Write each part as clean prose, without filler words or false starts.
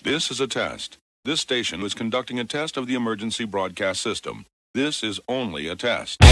This is a test. This station is conducting a test of the emergency broadcast system. This is only a test. James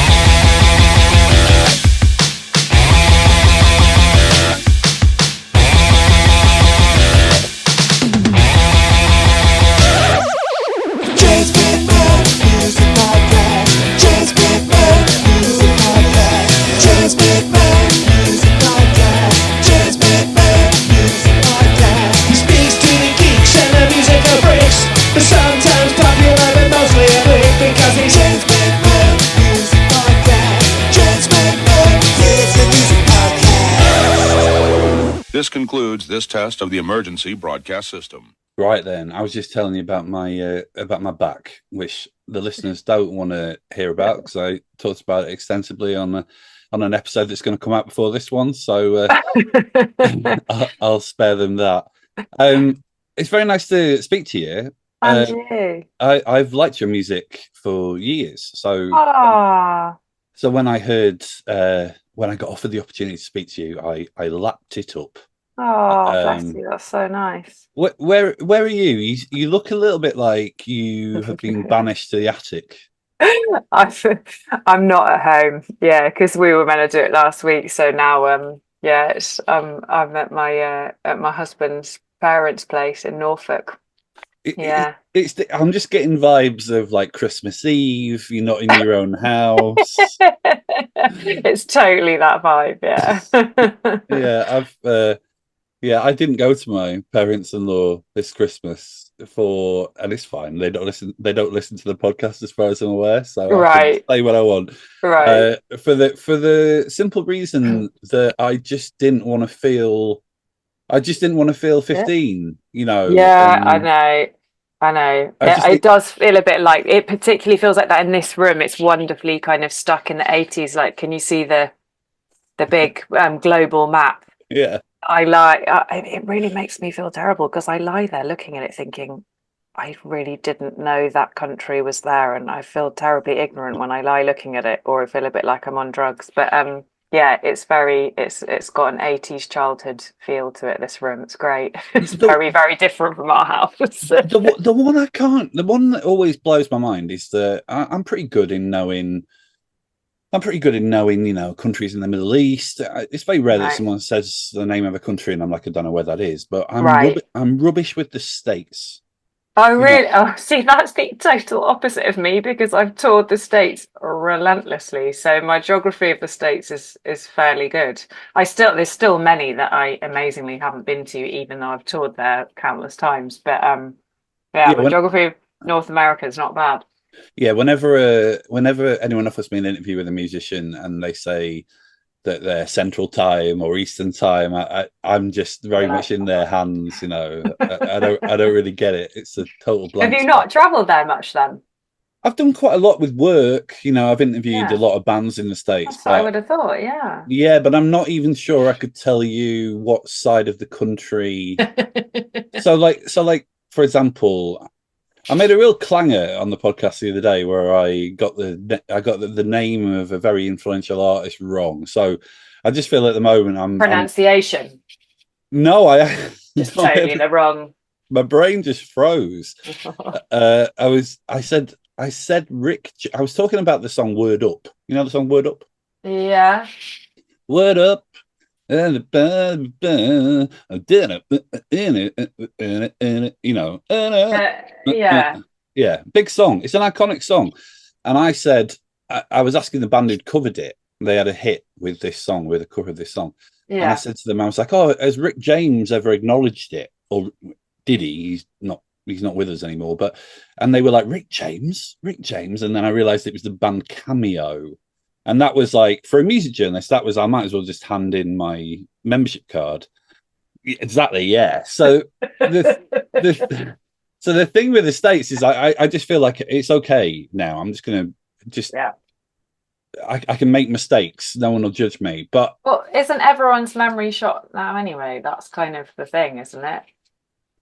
McMahon Music Podcast. James McMahon Music Podcast. James McMahon Music Podcast. James McMahon Music Podcast. He speaks to the geeks and the musical freaks, but sometimes popular but mostly a freak because he's James McMahon Music Podcast. James McMahon Music Podcast. This concludes this test of the emergency broadcast system. Right then, I was just telling you about my back, which the listeners don't want to hear about because I talked about it extensively on an episode that's going to come out before this one. So I'll spare them that. It's very nice to speak to you. I've liked your music for years. So so when I heard when I got offered the opportunity to speak to you, I lapped it up. Oh, bless you. That's so nice. Where are you? You look a little bit like you have been banished to the attic. I'm not at home. Yeah, because we were meant to do it last week. So now, I'm at my husband's parents' place in Norfolk. I'm just getting vibes of like Christmas Eve. You're not in your own house. It's totally that vibe. Yeah. I didn't go to my parents-in-law this Christmas and it's fine. They don't listen to the podcast as far as I'm aware, so I can say what I want. Right. For the simple reason that I just didn't want to feel 15, you know. Yeah, I know. It does feel a bit like it. Particularly feels like that in this room. It's wonderfully kind of stuck in the 80s. Like, can you see the big global map? Yeah. It really makes me feel terrible because I lie there looking at it thinking I really didn't know that country was there, and I feel terribly ignorant when I lie looking at it, or I feel a bit like I'm on drugs. But it's got an 80s childhood feel to it, this room. It's great. It's very, very different from our house. The one that always blows my mind is that I'm pretty good in knowing, you know, countries in the Middle East. It's very rare that someone says the name of a country and I'm like, I don't know where that is. But I'm rubbish with the States. Oh, really? Oh, see, that's the total opposite of me because I've toured the States relentlessly. So my geography of the States is fairly good. There's still many that I amazingly haven't been to, even though I've toured there countless times. But my geography of North America is not bad. Yeah, whenever anyone offers me an interview with a musician and they say that they're Central Time or Eastern Time, I'm just very much in their hands. You know, I don't really get it. It's a total blank. Have you not travelled there much then? I've done quite a lot with work. You know, I've interviewed a lot of bands in the States. That's what I would have thought. Yeah. Yeah, but I'm not even sure I could tell you what side of the country. So like for example, I made a real clanger on the podcast the other day where I got the name of a very influential artist wrong. So I just feel at the moment pronunciation. It's totally the wrong. My brain just froze. I said Rick. I was talking about the song "Word Up." You know the song "Word Up." Yeah. Word up. You know, yeah, big song. It's an iconic song. And I said, I was asking the band who'd covered it. They had a hit with this song, with a cover of this song. Yeah. And I said to them, I was like, "Oh, has Rick James ever acknowledged it, or did he? He's not with us anymore." And they were like, Rick James, and then I realised it was the band Cameo. And that was like, for a music journalist, I might as well just hand in my membership card. Exactly, yeah. So the thing with the States is I just feel like it's okay now. I'm just going to I can make mistakes. No one will judge me. But isn't everyone's memory shot now anyway? That's kind of the thing, isn't it?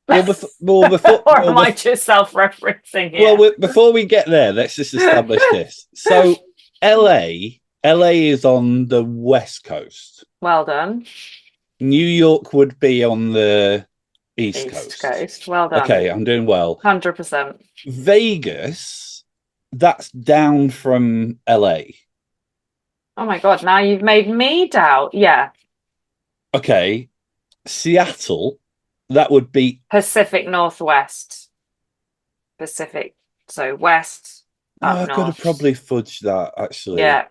Before or am I just self-referencing here? Well, before we get there, let's just establish this. So LA is on the West Coast. Well done. New York would be on the East East Coast. Coast. Well done. Okay, I'm doing well. 100%. Vegas, that's down from LA. Oh my God, now you've made me doubt. Yeah. Okay, Seattle, that would be Pacific Northwest. Pacific. So west, up I've got to north. probably fudge that actually. Yeah.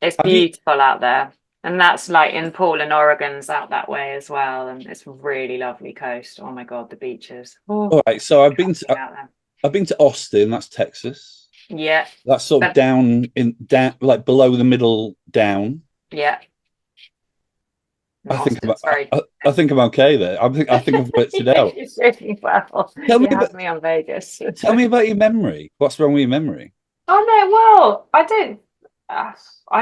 It's Have you beautiful out there. And that's like in Portland, Oregon's out that way as well. And it's really lovely coast. Oh my God, the beaches. Oh, all right? So out there. I've been to Austin, that's Texas. Yeah. That's sort of down like below the middle down. Yeah. I think Austin's very I think I'm okay there. I think I've worked it out. really well. You had me on Vegas. Tell me about your memory. What's wrong with your memory? Oh no, well, I don't. I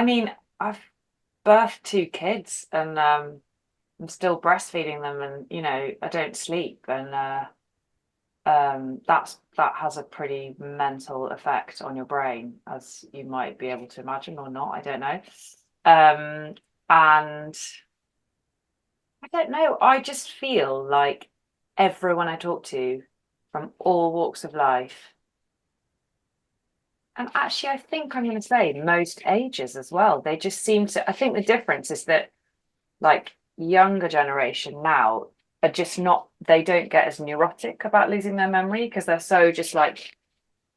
mean, I've birthed 2 kids, and I'm still breastfeeding them, and I don't sleep, and that has a pretty mental effect on your brain, as you might be able to imagine or not. I don't know. And I don't know. I just feel like everyone I talk to from all walks of life, and actually, I think I'm going to say most ages as well, they just seem to. I think the difference is that, like, younger generation now are just not. They don't get as neurotic about losing their memory because they're so just like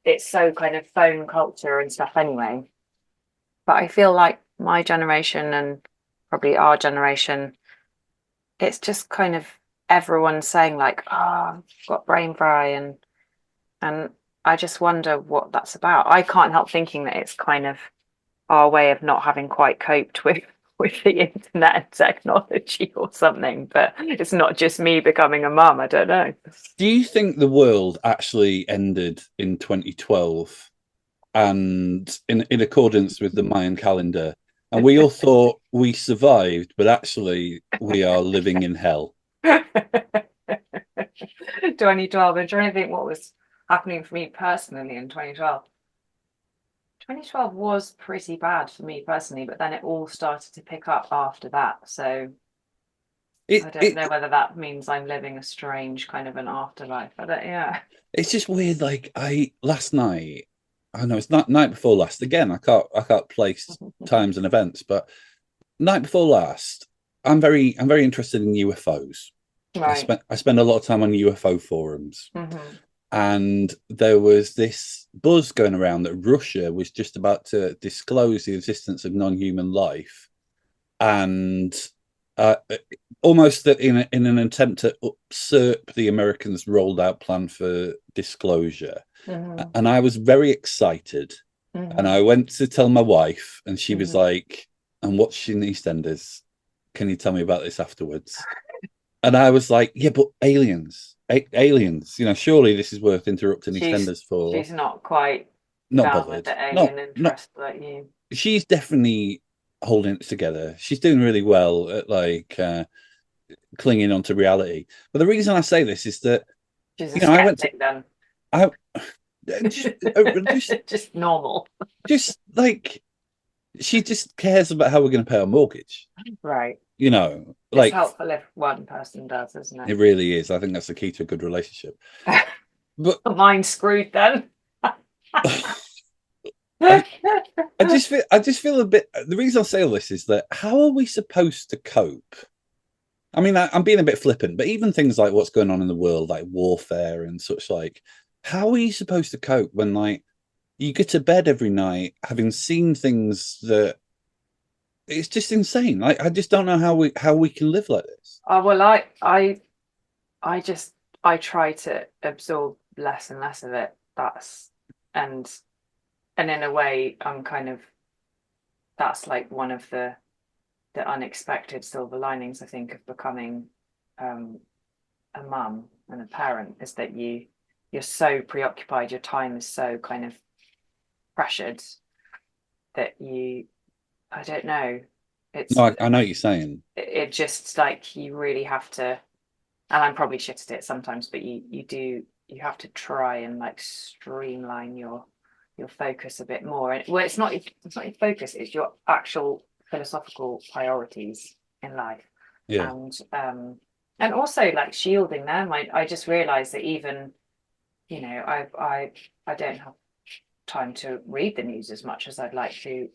it's so kind of phone culture and stuff anyway. But I feel like my generation and probably our generation, it's just kind of everyone saying like, "Oh, I've got brain fry," and I just wonder what that's about. I can't help thinking that it's kind of our way of not having quite coped with the internet and technology or something. But it's not just me becoming a mum. I don't know. Do you think the world actually ended in 2012 and in accordance with the Mayan calendar? And we all thought we survived, but actually we are living in hell. 2012. I'm trying to think what was happening for me personally in 2012. 2012 was pretty bad for me personally, but then it all started to pick up after that. So I don't know whether that means I'm living a strange kind of an afterlife. Yeah. It's just weird. Like last night, I know it's not night before last. Again, I can't place times and events, but night before last, I'm very interested in UFOs. Right. I spend a lot of time on UFO forums. Mm-hmm. And there was this buzz going around that Russia was just about to disclose the existence of non-human life, and almost that in an attempt to usurp the Americans' rolled out plan for disclosure. Mm-hmm. And I was very excited, mm-hmm. and I went to tell my wife, and she was like, "I'm watching EastEnders. Can you tell me about this afterwards?" And I was like, "Yeah, but aliens, surely this is worth interrupting EastEnders for." She's not quite not down bothered. With the alien interest like you. She's definitely holding it together. She's doing really well at clinging on to reality. But the reason I say this is that I went to then. Just normal. Just like she just cares about how we're going to pay our mortgage. Right. It's helpful if one person does, isn't it? It really is. I think that's the key to a good relationship. But mine's screwed then. I just feel a bit. The reason I say all this is that how are we supposed to cope? I mean, I'm being a bit flippant, but even things like what's going on in the world, like warfare and such, like how are you supposed to cope when like you get to bed every night having seen things that it's just insane. Like I just don't know how we can live like this. Oh well, I try to absorb less and less of it. And in a way, I'm kind of that's like one of the unexpected silver linings, I think, of becoming a mum and a parent is that you're so preoccupied, your time is so kind of pressured that I don't know. I know what you're saying. It just like you really have to, and I'm probably shit at it sometimes, but you have to try and like streamline your focus a bit more. And well, it's not your focus, it's your actual philosophical priorities in life. Yeah. And And also like shielding them. I just realized that even, you know, I don't have time to read the news as much as I'd like to.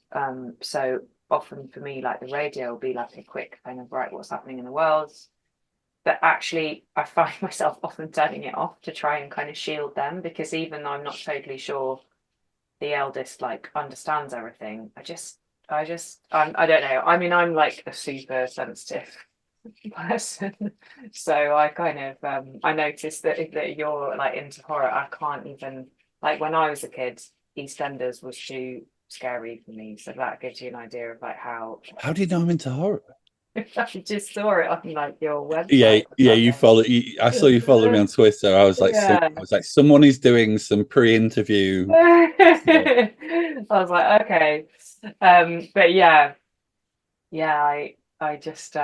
So often for me, like the radio will be like a quick kind of, right, what's happening in the world? But actually, I find myself often turning it off to try and kind of shield them, because even though I'm not totally sure the eldest like understands everything, I don't know. I mean, I'm like a super sensitive person, so I kind of I noticed that you're like into horror. I can't even, like, when I was a kid, EastEnders was too scary for me. So that gives you an idea of like how How do you know I'm into horror? I just saw it on like your Yeah, website or yeah. You something. follow. I saw you follow me on Twitter. I was like, Yeah. I was like, someone is doing some pre-interview. I was like, okay. But yeah, I just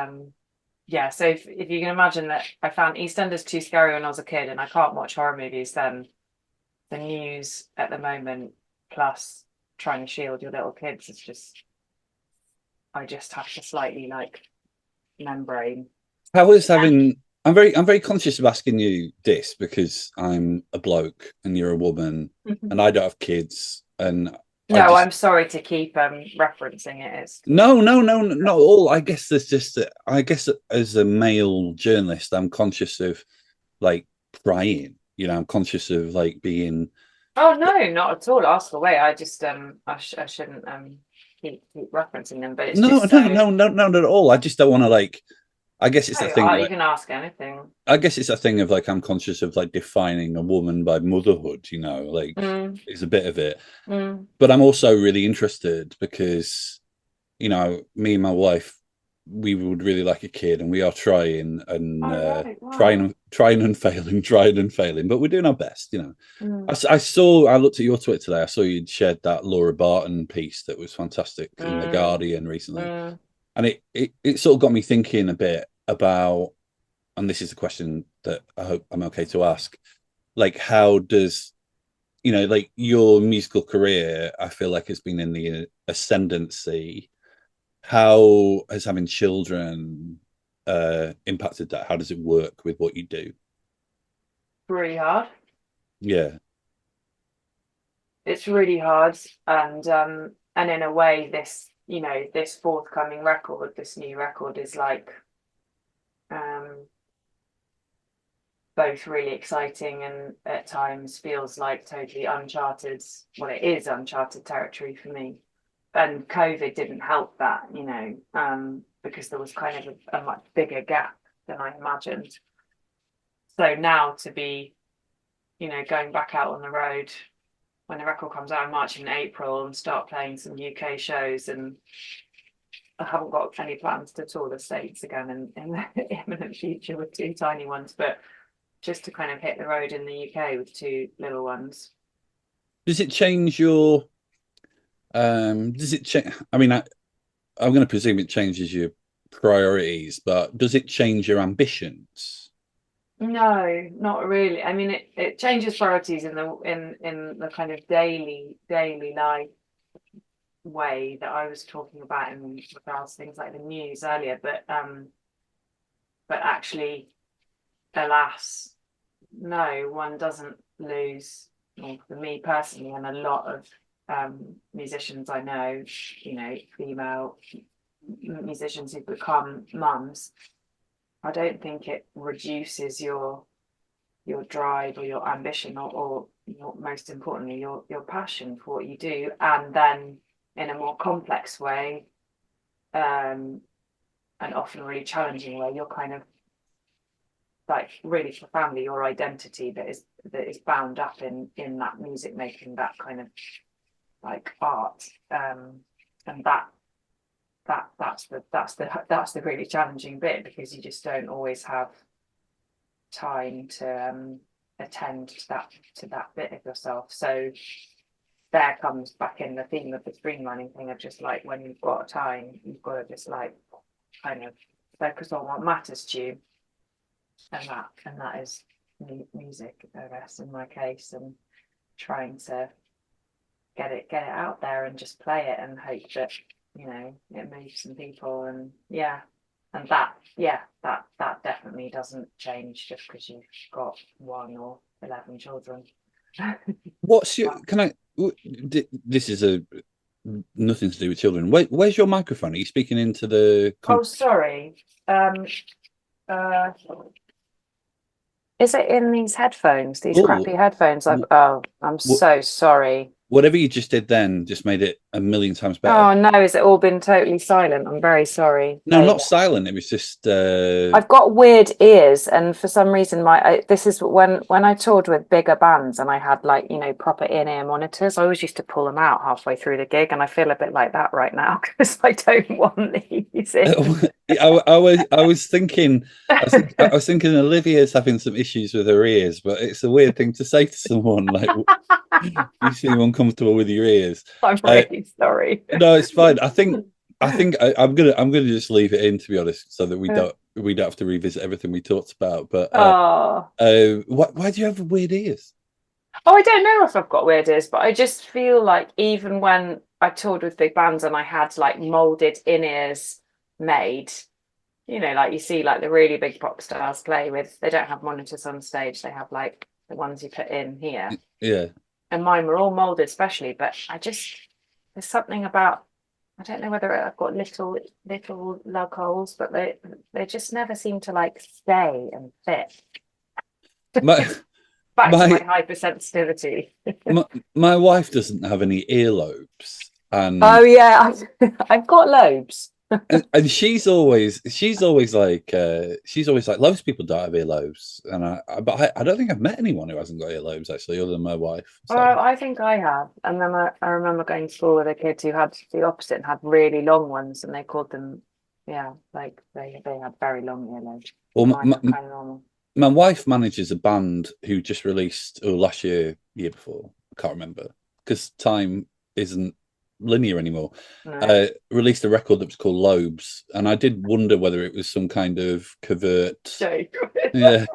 yeah, so if you can imagine that I found EastEnders too scary when I was a kid and I can't watch horror movies, then the news at the moment plus trying to shield your little kids is just, I just have to slightly like membrane. How is having? I'm very conscious of asking you this because I'm a bloke and you're a woman, and I don't have kids, and I No, just I'm sorry to keep referencing it. It's no, not at all. I guess there's just I guess as a male journalist, I'm conscious of like prying. You know, I'm conscious of like being. oh no, not at all. Ask away. I just I shouldn't keep referencing them, but it's No, just so, not at all. I just don't want to like. I guess it's no, that thing. you Like, can ask anything. I guess it's a thing of like I'm conscious of like defining a woman by motherhood. You know, like Mm, it's a bit of it. mm. But I'm also really interested because you know, me and my wife, we would really like a kid, and we are trying and Oh right, wow. trying and failing, trying and failing, but we're doing our best. You know, Mm, I looked at your Twitter today. I saw you'd shared that Laura Barton piece that was fantastic in the mm, Guardian recently, mm. and it sort of got me thinking a bit about, and this is a question that I hope I'm okay to ask, like how does you know like your musical career I feel like has been in the ascendancy. How has having children impacted that? How does it work with what you do? Really hard. Yeah. It's really hard, and in a way, this, you know, this forthcoming record, this new record, is like um both really exciting and at times feels like totally uncharted. Well, it is uncharted territory for me. And COVID didn't help that, you know, because there was kind of a much bigger gap than I imagined. So now to be, you know, going back out on the road when the record comes out in March and April and start playing some UK shows, and I haven't got any plans to tour the States again in the imminent future with two tiny ones, but just to kind of hit the road in the UK with two little ones. Does it change your does it change I mean I'm going to presume it changes your priorities, but does it change your ambitions? No, not really. I mean, it changes priorities in the kind of daily life way that I was talking about in regards to things like the news earlier. But actually, alas, no, one doesn't lose. Well, for me personally, and a lot of musicians I know, you know, female musicians who become mums, I don't think it reduces your drive or your ambition, or most importantly your passion for what you do, and then in a more complex way, and often a really challenging way, you're kind of like really profoundly your identity that is bound up in that music making, that kind of like art, and that's the really challenging bit, because you just don't always have time to attend to that bit of yourself. So there comes back in the theme of the streamlining thing of just like, when you've got time, you've got to just like kind of focus on what matters to you, and that is music, I guess, in my case, and trying to get it out there and just play it and hope that, you know, it moves some people. And yeah, And that definitely doesn't change just because you've got 1 or 11 children. What's your? Can I? This is nothing to do with children. Where's your microphone? Are you speaking into the? Oh, sorry. Is it in these headphones? These crappy headphones? I'm so sorry. Whatever you just did then just made it a million times better. Oh no, has it all been totally silent? I'm very sorry. No, not silent. It was just. I've got weird ears, and for some reason, this is when I toured with bigger bands, and I had like proper in-ear monitors. I always used to pull them out halfway through the gig, and I feel a bit like that right now because I don't want these in. I was thinking Olivia's having some issues with her ears, but it's a weird thing to say to someone like you seem uncomfortable with your ears. I'm really sorry. No, it's fine. I think I'm gonna just leave it in, to be honest, so that we don't have to revisit everything we talked about. But why do you have weird ears? Oh, I don't know if I've got weird ears, but I just feel like even when I toured with big bands and I had like molded in-ears made, like you see like the really big pop stars play with, they don't have monitors on stage, they have like the ones you put in here. Yeah. And mine were all molded specially, but there's something about, I don't know whether I've got little lug holes, but they just never seem to like stay and fit. Back to my hypersensitivity. my wife doesn't have any earlobes, and oh yeah, I've got lobes. and she's always like loads of people don't have earlobes, and I don't think I've met anyone who hasn't got earlobes actually, other than my wife. So. I think I have, and then I remember going to school with a kid who had the opposite and had really long ones, and they called them like they had very long earlobes. Well, kind of normal. My wife manages a band who just released last year before, I can't remember because time isn't linear anymore. No. Released a record that was called Lobes, and I did wonder whether it was some kind of covert joke. Yeah,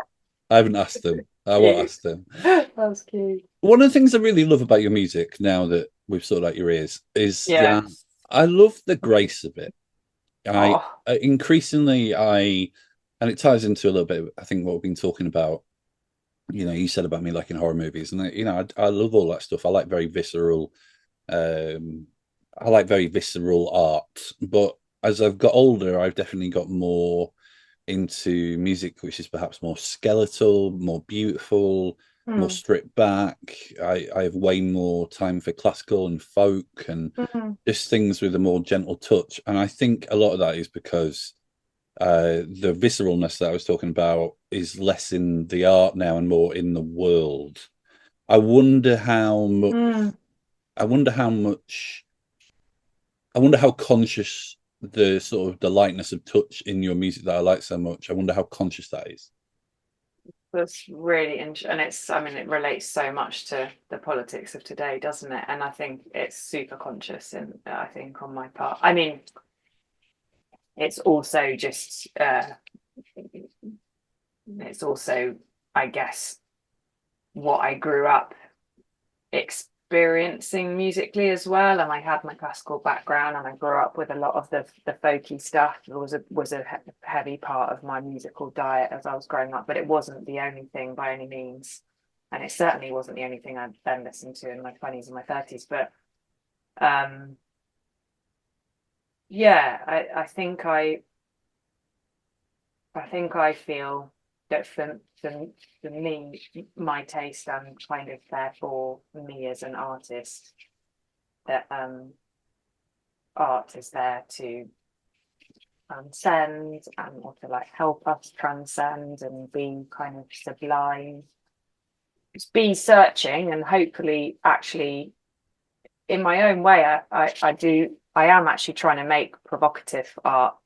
I haven't asked them. I won't ask them. That's cute. One of the things I really love about your music, now that we've sorted out your ears, is that I love the grace of it. Increasingly, and it ties into a little bit, I think, what we've been talking about. You said about me liking horror movies, and I love all that stuff. I like very visceral. Art, but as I've got older, I've definitely got more into music which is perhaps more skeletal, more beautiful, more stripped back. I have way more time for classical and folk and just things with a more gentle touch. And I think a lot of that is because the visceralness that I was talking about is less in the art now and more in the world. I wonder how conscious the sort of the lightness of touch in your music that I like so much. I wonder how conscious that is. That's really interesting, and it relates so much to the politics of today, doesn't it? And I think it's super conscious, and I think on my part, it's also just it's also, I guess, what I grew up experiencing musically as well. And I had my classical background, and I grew up with a lot of the folky stuff. It was a heavy part of my musical diet as I was growing up, but it wasn't the only thing by any means, and it certainly wasn't the only thing I then listened to in my 20s and my 30s. But I think I feel that for me, my taste, and kind of therefore me as an artist, that art is there to transcend and or to like help us transcend and be kind of sublime, be searching, and hopefully actually in my own way I am actually trying to make provocative art.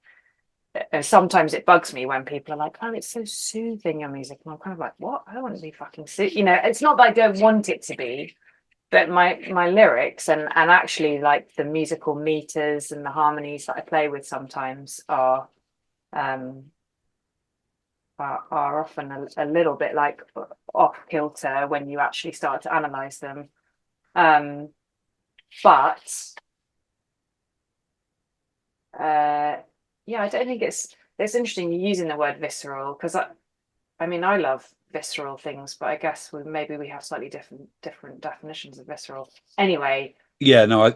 And sometimes it bugs me when people are like, oh, it's so soothing, your music, and I'm kind of like, what? I don't want to be fucking it's not that I don't want it to be, but my lyrics and actually like the musical meters and the harmonies that I play with sometimes are often a little bit like off kilter when you actually start to analyze them, but I don't think it's it's interesting you're using the word visceral, because I mean, I love visceral things, but I guess maybe we have slightly different definitions of visceral. Anyway. Yeah, no, I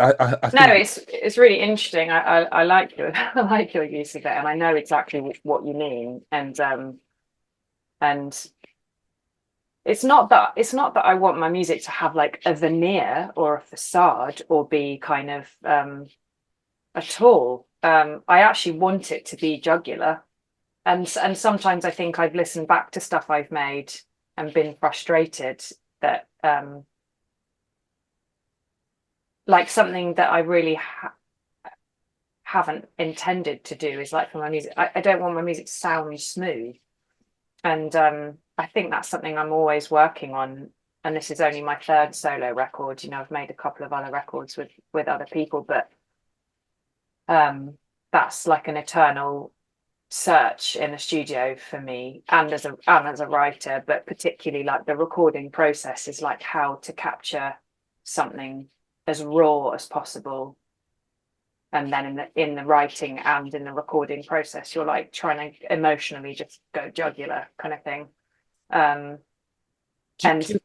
No, think it's really interesting. I like your I like your use of it, and I know exactly what you mean. And it's not that I want my music to have like a veneer or a facade or be kind of at all. I actually want it to be jugular. And sometimes I think I've listened back to stuff I've made and been frustrated that like something that I really haven't intended to do is like for my music. I don't want my music to sound smooth. And I think that's something I'm always working on. And this is only my third solo record. You know, I've made a couple of other records with other people, but that's like an eternal search in the studio for me and as a writer, but particularly like the recording process is like how to capture something as raw as possible. And then in the writing and in the recording process, you're like trying to emotionally just go jugular kind of thing. do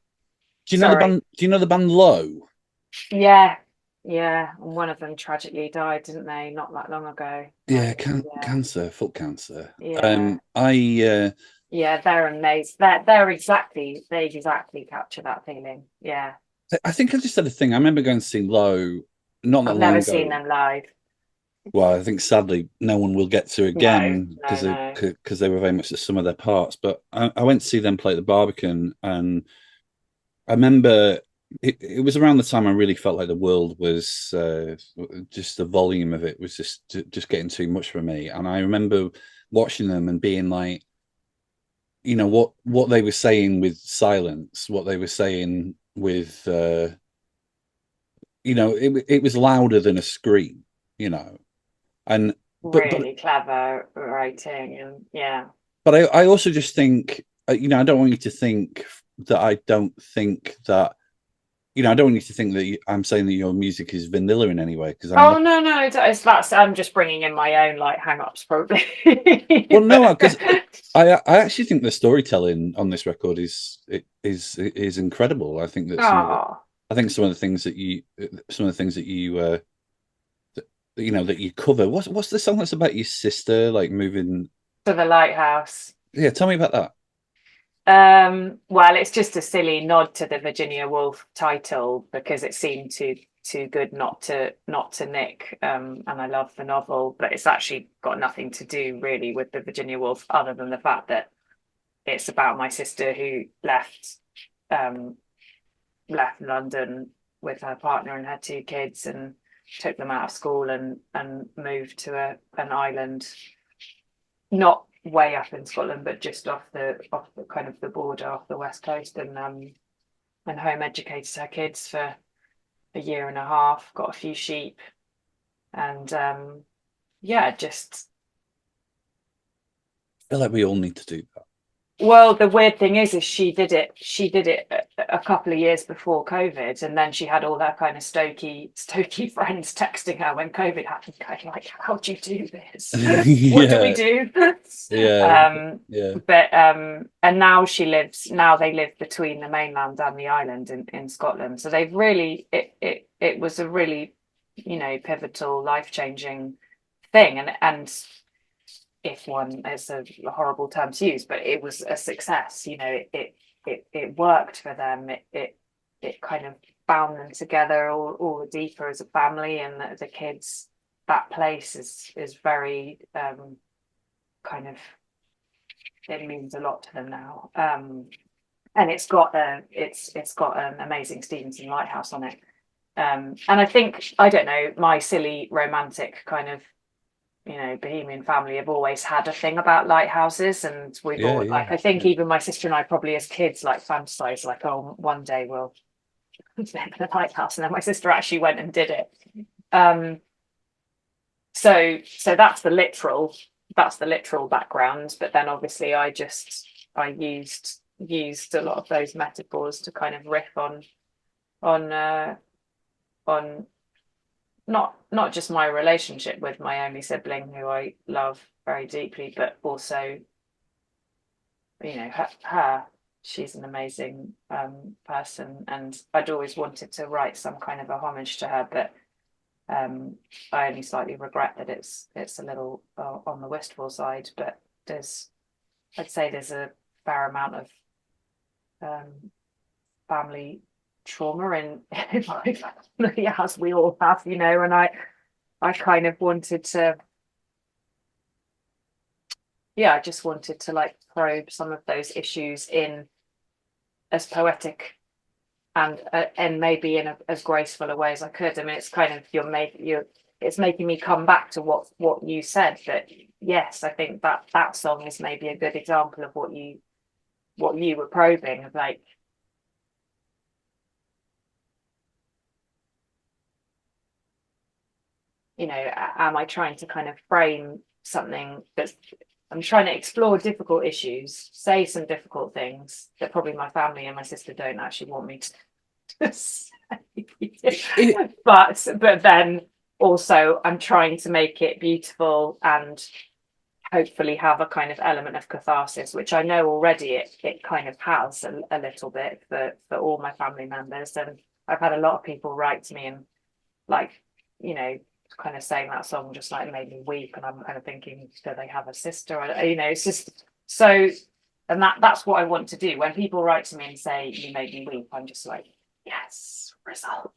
you know the band? Do you know the band Low? Yeah. And one of them tragically died, didn't they? Not that long ago. Yeah, cancer, foot cancer. Yeah. Yeah, they're amazing. They exactly capture that feeling. Yeah. I think I just had a thing. I remember going to see Low not that I've long never ago. seen them live. Well, I think sadly no one will get to again because they were very much the sum of their parts. But I went to see them play at the Barbican, and I remember it was around the time I really felt like the world was just the volume of it was just getting too much for me. And I remember watching them and being like, you know, what they were saying with silence, what they were saying with you know, it was louder than a scream, you know. And really clever writing, and yeah. But I also just think, you know, I don't want you to think that I don't think that, you know, I don't want you to think that I'm saying that your music is vanilla in any way. Because no, that's I'm just bringing in my own like hang-ups probably. Well, no, because I actually think the storytelling on this record is incredible. I think that some of the things that you you know that you cover. What's the song that's about your sister like moving to the lighthouse? Yeah, tell me about that. Well, it's just a silly nod to the Virginia Woolf title because it seemed too good not to nick. And I love the novel, but it's actually got nothing to do really with the Virginia Woolf, other than the fact that it's about my sister who left London with her partner and her two kids and took them out of school and moved to an island, not way up in Scotland, but just off the kind of the border, off the west coast, and home educated her kids for a year and a half, got a few sheep, and just I feel like we all need to do that. Well, the weird thing is she did it a couple of years before COVID, and then she had all her kind of stoky friends texting her when COVID happened, going like, how do you do this? What do we do? But and now they live between the mainland and the island in Scotland, so they've really it was a really, you know, pivotal, life-changing thing, and if one is a horrible term to use, but it was a success. You know, it worked for them. It kind of bound them together all the deeper as a family, and the kids. That place is very kind of, it means a lot to them now. And it's got an amazing Stevenson lighthouse on it. And I think, I don't know, my silly romantic kind of, you know, Bohemian family have always had a thing about lighthouses, and we've always, like, I think even my sister and I probably as kids like fantasized like, oh, one day we'll live in a lighthouse, and then my sister actually went and did it. So that's the literal background, but then obviously I used a lot of those metaphors to kind of riff on not just my relationship with my only sibling, who I love very deeply, but also, you know, her. She's an amazing person, and I'd always wanted to write some kind of a homage to her, but I only slightly regret that it's a little on the wistful side. But I'd say there's a fair amount of family trauma in my family, as we all have, you know, and I kind of wanted to, I just wanted to like probe some of those issues in as poetic and maybe in as graceful a way as I could. I mean, it's kind of it's making me come back to what you said, that yes, I think that song is maybe a good example of what you were probing, of like, you know, am I trying to kind of frame something I'm trying to explore difficult issues, say some difficult things that probably my family and my sister don't actually want me to say. but then also I'm trying to make it beautiful and hopefully have a kind of element of catharsis, which I know already it kind of has a little bit for all my family members. And I've had a lot of people write to me and like, you know, kind of saying that song just like made me weep, and I'm kind of thinking, do they have a sister? You know, it's just so, and that's what I want to do. When people write to me and say you made me weep, I'm just like, yes, result.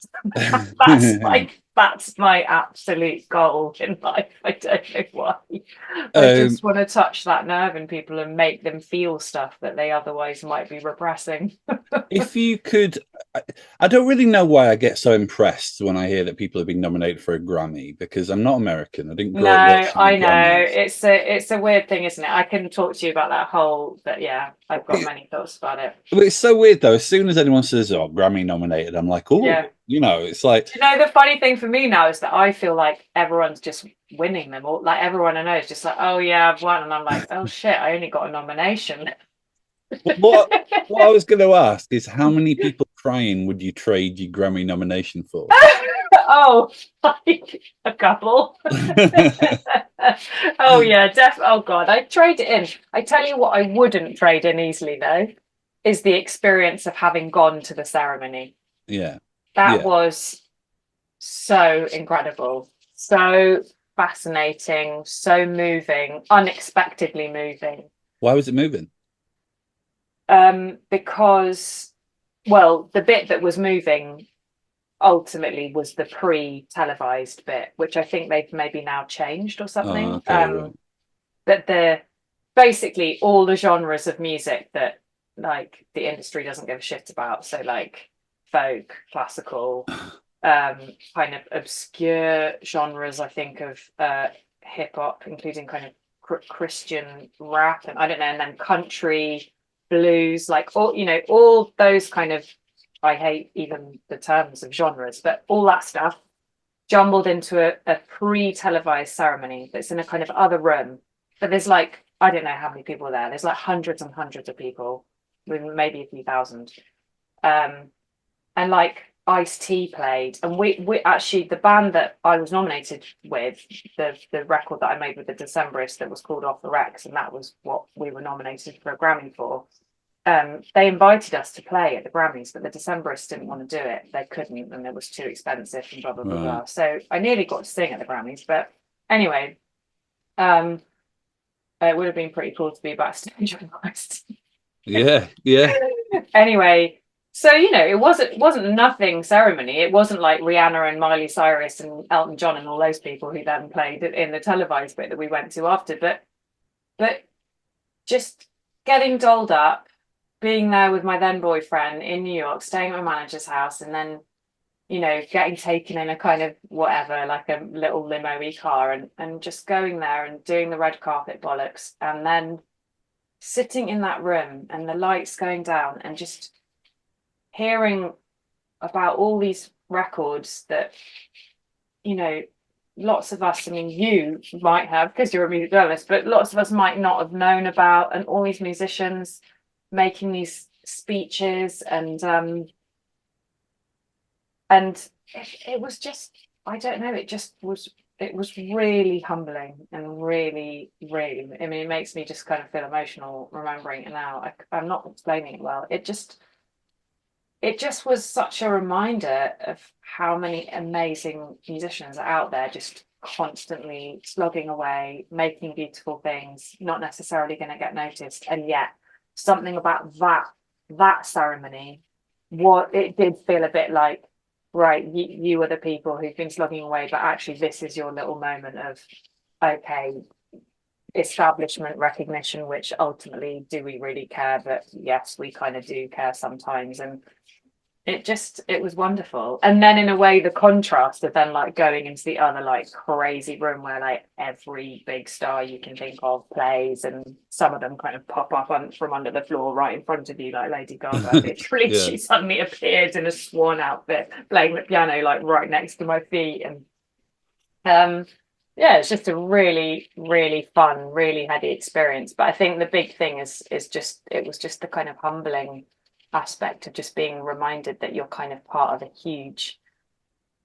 that's my absolute goal in life. I don't know why. I just want to touch that nerve in people and make them feel stuff that they otherwise might be repressing. If you could, I don't really know why I get so impressed when I hear that people have been nominated for a Grammy, because I'm not American. I didn't grow up watching I know. Grammys. It's a weird thing, isn't it? I can talk to you about that whole, but yeah, I've got many thoughts about it. But it's so weird though. As soon as anyone says, "Oh, Grammy nominated," I'm like, "Oh, yeah." You know." It's like, you know, the funny thing for me now is that I feel like everyone's just winning them all. Like everyone I know is just like, "Oh yeah, I've won," and I'm like, "Oh shit, I only got a nomination." what I was going to ask is, how many people crying would you trade your Grammy nomination for? Oh, like a couple. Oh yeah, oh god, I'd trade it in. I tell you what, I wouldn't trade in easily though, is the experience of having gone to the ceremony. Yeah, that was so incredible, so fascinating, so moving, unexpectedly moving. Why was it moving? Because, well, the bit that was moving ultimately was the pre-televised bit, which I think they've maybe now changed or something. Right. But basically all the genres of music that like the industry doesn't give a shit about, so like folk, classical, kind of obscure genres, I think, of hip hop, including kind of Christian rap, and I don't know, and then country, blues, like all those kind of, I hate even the terms of genres, but all that stuff jumbled into a pre-televised ceremony that's in a kind of other room. But there's like, I don't know how many people there. There's like hundreds and hundreds of people, with maybe a few thousand. And like Ice-T played, and we actually, the band that I was nominated with, the record that I made with the Decemberists that was called Off the Rex, and that was what we were nominated for a Grammy for. They invited us to play at the Grammys, but the Decemberists didn't want to do it. They couldn't, and it was too expensive and blah, blah, blah, blah. So I nearly got to sing at the Grammys, but anyway, it would have been pretty cool to be backstage with Ice-T. Yeah. Anyway, so, it wasn't nothing ceremony. It wasn't like Rihanna and Miley Cyrus and Elton John and all those people who then played in the televised bit that we went to after. But just getting dolled up, being there with my then boyfriend in New York, staying at my manager's house, and then, getting taken in a kind of whatever, like a little limo-y car, and just going there and doing the red carpet bollocks, and then sitting in that room and the lights going down and just hearing about all these records that, lots of us, I mean, you might have because you're a music journalist, but lots of us might not have known about, and all these musicians making these speeches, and it was just I don't know, it was really humbling and really, really, I mean, it makes me just kind of feel emotional remembering it now. I'm not explaining it well. It just was such a reminder of how many amazing musicians are out there just constantly slogging away, making beautiful things, not necessarily going to get noticed. And yet something about that ceremony, what it did feel a bit like, right, you are the people who've been slogging away, but actually this is your little moment of, okay, establishment recognition, which ultimately, do we really care? But yes, we kind of do care sometimes. And it was wonderful. And then in a way, the contrast of then like going into the other like crazy room where like every big star you can think of plays, and some of them kind of pop up from under the floor right in front of you, like Lady Gaga. Literally, Yeah. she suddenly appeared in a swan outfit playing the piano like right next to my feet. And yeah, it's just a really, really fun, really heady experience. But I think the big thing is just, it was just the kind of humbling aspect of just being reminded that you're kind of part of a huge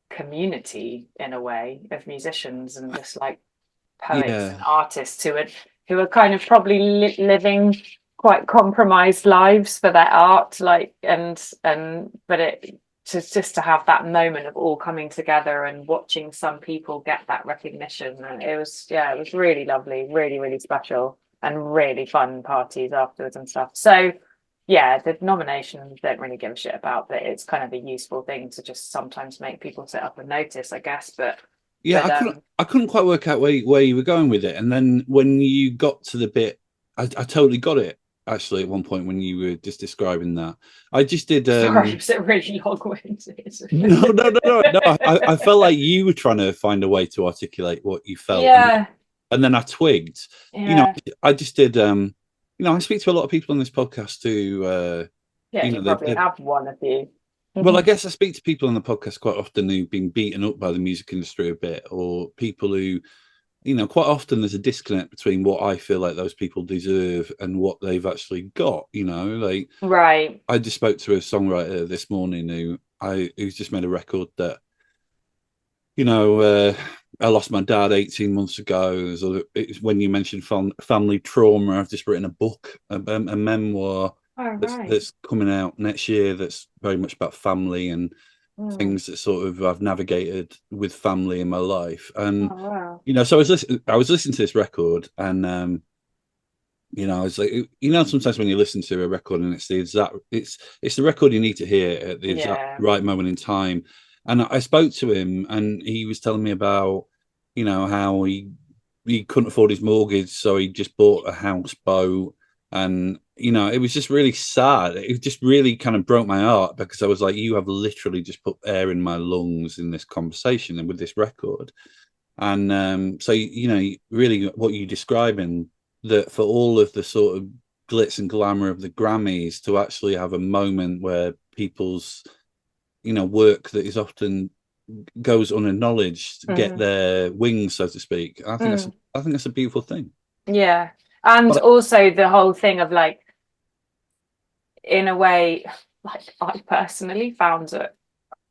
community in a way of musicians and just like poets and Yeah. artists who are kind of probably living quite compromised lives for their art, like, and but it just to have that moment of all coming together and watching some people get that recognition, and it was, yeah, it was really lovely, really, really special, and really fun parties afterwards and stuff. So yeah, the nominations don't really give a shit about, but it's kind of a useful thing to just sometimes make people sit up and notice, I guess. Yeah, But I couldn't quite work out where you were going with it. And then when you got to the bit, I totally got it actually at one point when you were just describing that. I just did sorry, was it really long-winded? no. I felt like you were trying to find a way to articulate what you felt, Yeah, and then I twigged. You know, yeah, I just did I speak to a lot of people on this podcast who yeah. You probably they have one of you. well, I guess I speak to people on the podcast quite often who've been beaten up by the music industry a bit, or people who, quite often there's a disconnect between what I feel like those people deserve and what they've actually got. Like Right. I just spoke to a songwriter this morning who's just made a record that, I lost my dad 18 months ago. It's when you mentioned family trauma. I've just written a book, a memoir Oh, right. that's coming out next year. That's very much about family and Mm. things that sort of I've navigated with family in my life. And Oh, wow. so I was listening to this record, and I was like, sometimes when you listen to a record and it's the record you need to hear at the exact Yeah. right moment in time. And I spoke to him, and he was telling me about, how he couldn't afford his mortgage, so he just bought a houseboat. And it was just really sad. It just really kind of broke my heart, because I was like, you have literally just put air in my lungs in this conversation and with this record. And so really what you're describing, that for all of the sort of glitz and glamour of the Grammys, to actually have a moment where people's work that is often goes unacknowledged get Mm. their wings, so to speak. Mm. I think that's a beautiful thing. Yeah. And But also the whole thing of like, in a way, like I personally found it,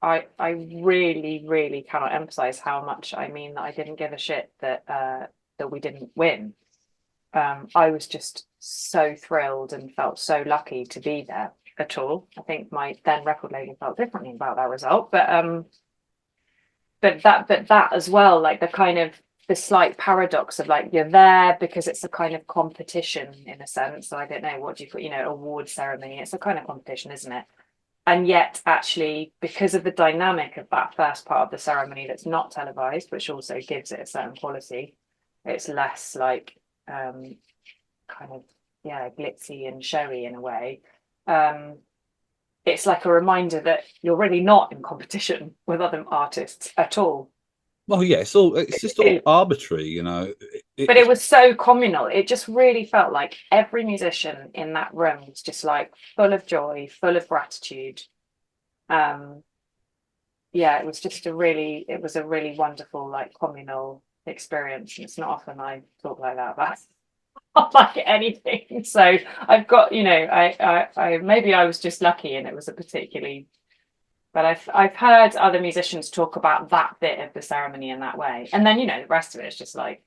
I really, really cannot emphasize how much I mean that I didn't give a shit that we didn't win. I was just so thrilled and felt so lucky to be there at all. I think my then record label felt differently about that result, but that as well, like the kind of the slight paradox of like, you're there because it's a kind of competition in a sense. So I don't know, what do you put, award ceremony, it's a kind of competition, isn't it? And yet actually, because of the dynamic of that first part of the ceremony that's not televised, which also gives it a certain quality, it's less like kind of, yeah, glitzy and showy in a way. It's like a reminder that you're really not in competition with other artists at all. well, yeah, it's just all arbitrary. But it was so communal. It just really felt like every musician in that room was just like full of joy, full of gratitude. Yeah, it was a really wonderful, like, communal experience. And it's not often I talk like that about like anything. So I've got, I maybe I was just lucky and it was a particularly But I've heard other musicians talk about that bit of the ceremony in that way, and then the rest of it is just like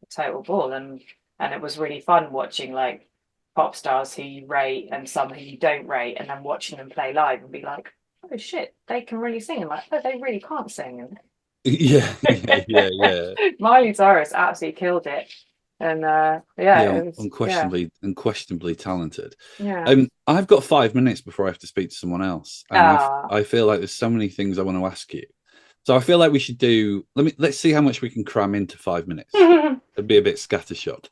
a total ball, and it was really fun watching like pop stars who you rate and some who you don't rate, and then watching them play live and be like, oh shit, they can really sing, and like, oh, they really can't sing. And yeah. Miley Cyrus absolutely killed it, and it was, unquestionably talented. Yeah. I've got 5 minutes before I have to speak to someone else, and I feel like there's so many things I want to ask you. So I feel like we should do. Let's see how much we can cram into 5 minutes. It'd be a bit scattershot.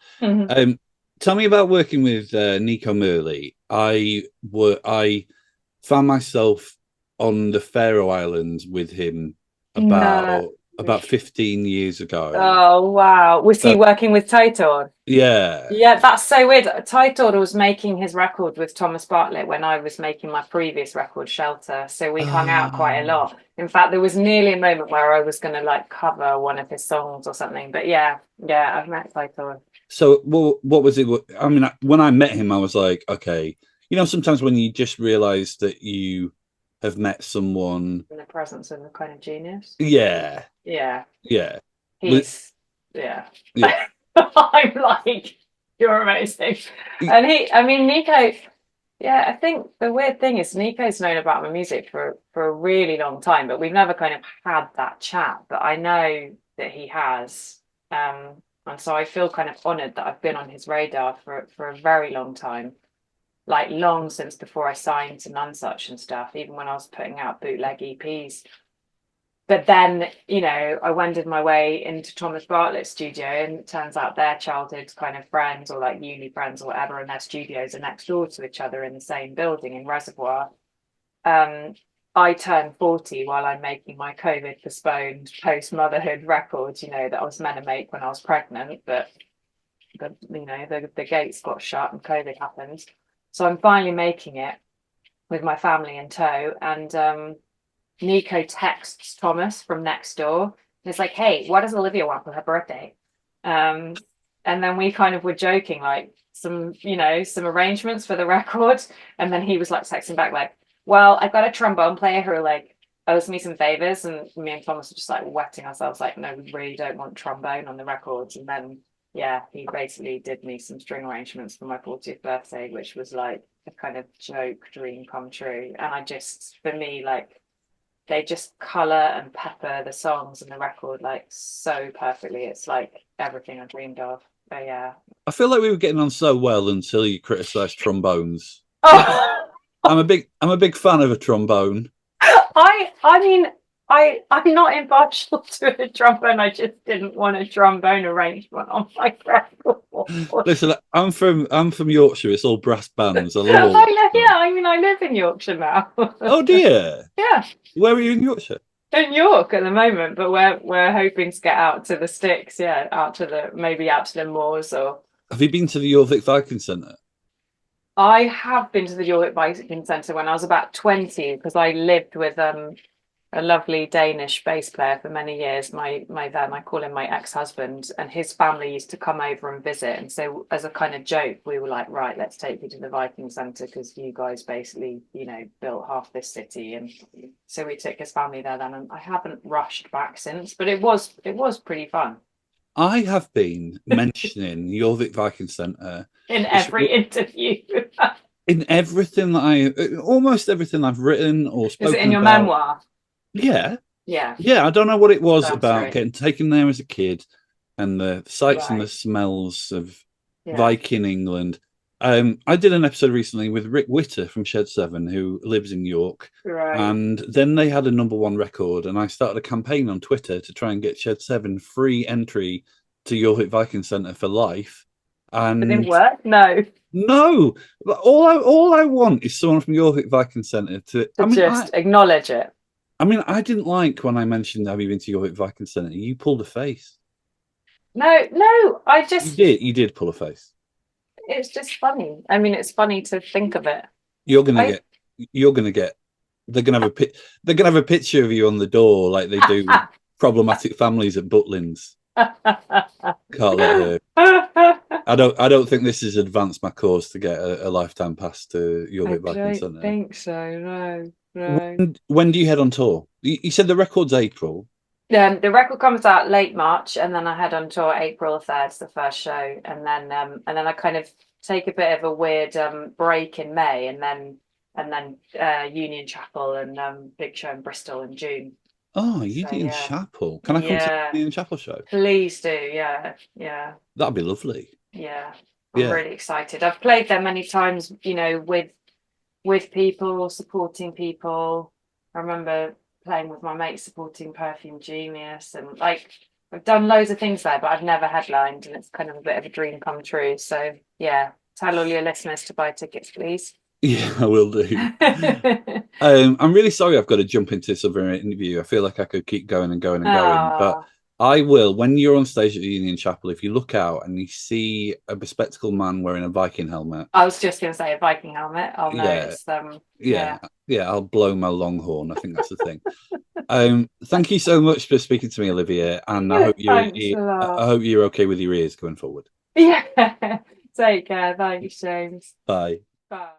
Tell me about working with Nico Murley. I found myself on the Faroe Islands with him about 15 years ago. Oh wow! Was he working with Taitor? Yeah. Yeah, that's so weird. Taitor was making his record with Thomas Bartlett when I was making my previous record, Shelter. So we hung out quite a lot. In fact, there was nearly a moment where I was going to like cover one of his songs or something. But yeah, I've met Taitor. So what was it? I mean, when I met him, I was like, okay, sometimes when you just realize that you have met someone in the presence of a kind of genius. Yeah. He's I'm like, you're amazing. And Nico, I think the weird thing is Nico's known about my music for a really long time, but we've never kind of had that chat. But I know that he has. And so I feel kind of honoured that I've been on his radar for a very long time. Like long since before I signed to Nonesuch and stuff, even when I was putting out bootleg EPs. But then, I wended my way into Thomas Bartlett's studio, and it turns out they're childhood kind of friends or like uni friends or whatever, and their studios are next door to each other in the same building in Reservoir. I turned 40 while I'm making my COVID postponed post-motherhood record, that I was meant to make when I was pregnant, but the gates got shut and COVID happened. So I'm finally making it with my family in tow, and Nico texts Thomas from next door. And it's like, hey, what does Olivia want for her birthday? And then we kind of were joking, like some arrangements for the record. And then he was like texting back like, well, I've got a trombone player who like owes me some favors. And me and Thomas were just like wetting ourselves like, no, we really don't want trombone on the records. And then he basically did me some string arrangements for my 40th birthday, which was like a kind of joke dream come true. And for me, like, they just colour and pepper the songs and the record like so perfectly. It's like everything I dreamed of. But yeah. I feel like we were getting on so well until you criticised trombones. Oh. I'm a big fan of a trombone. I'm not impartial to a trombone. I just didn't want a trombone arrangement on my record. Listen, I'm from Yorkshire. It's all brass bands. I live in Yorkshire now. Oh dear. Yeah. Where are you in Yorkshire? In York at the moment, but we're hoping to get out to the sticks. Yeah, out to the moors. Or have you been to the York Viking Centre? I have been to the York Viking Centre when I was about 20 because I lived with a lovely Danish bass player for many years. I call him my ex-husband, and his family used to come over and visit. And so as a kind of joke, we were like, right, let's take you to the Viking Centre because you guys basically, built half this city. And so we took his family there then, and I haven't rushed back since, but it was pretty fun. I have been mentioning Jorvik Viking Centre in every interview. In everything almost everything I've written or spoken about. Is it in your memoir? Yeah. Yeah. I don't know what it was about getting taken there as a kid and the sights and the smells of Viking England. I did an episode recently with Rick Witter from Shed 7, who lives in York. Right. And then they had a #1 record, and I started a campaign on Twitter to try and get Shed 7 free entry to Jorvik Viking Centre for life. And it didn't work? No. All I want is someone from Jorvik Viking Centre to acknowledge it. I mean, I didn't like when I mentioned have you been to Jorvik Viking Centre. You pulled a face. No, I just... You did pull a face. It's just funny. I mean, it's funny to think of it. They're gonna have a picture of you on the door like they do with problematic families at Butlins. Can't let her. I don't think this has advanced my cause to get a lifetime pass to Your Bit Back in Sunday. I don't think so. No. When do you head on tour? You said the record's April. The record comes out late March, and then I head on tour April 3rd, the first show, and then I kind of take a bit of a weird break in May, and then Union Chapel and big show in Bristol in June. Oh, Union Chapel! Can I come to the Union Chapel show? Please do, yeah. That'd be lovely. Yeah, I'm really excited. I've played there many times, with people, supporting people. I remember playing with my mates, supporting Perfume Genius, and I've done loads of things there, but I've never headlined, and it's kind of a bit of a dream come true. So yeah, tell all your listeners to buy tickets, please. Yeah, I will do. I'm really sorry I've got to jump into this other interview. I feel like I could keep going and going and going, but I will. When you're on stage at the Union Chapel, if you look out and you see a bespectacled man wearing a Viking helmet. I was just going to say a Viking helmet. I'll notice them. Yeah, I'll blow my long horn. I think that's the thing. Thank you so much for speaking to me, Olivia, and I hope you're okay with your ears going forward. Yeah, take care. Thanks, James. Bye. Bye.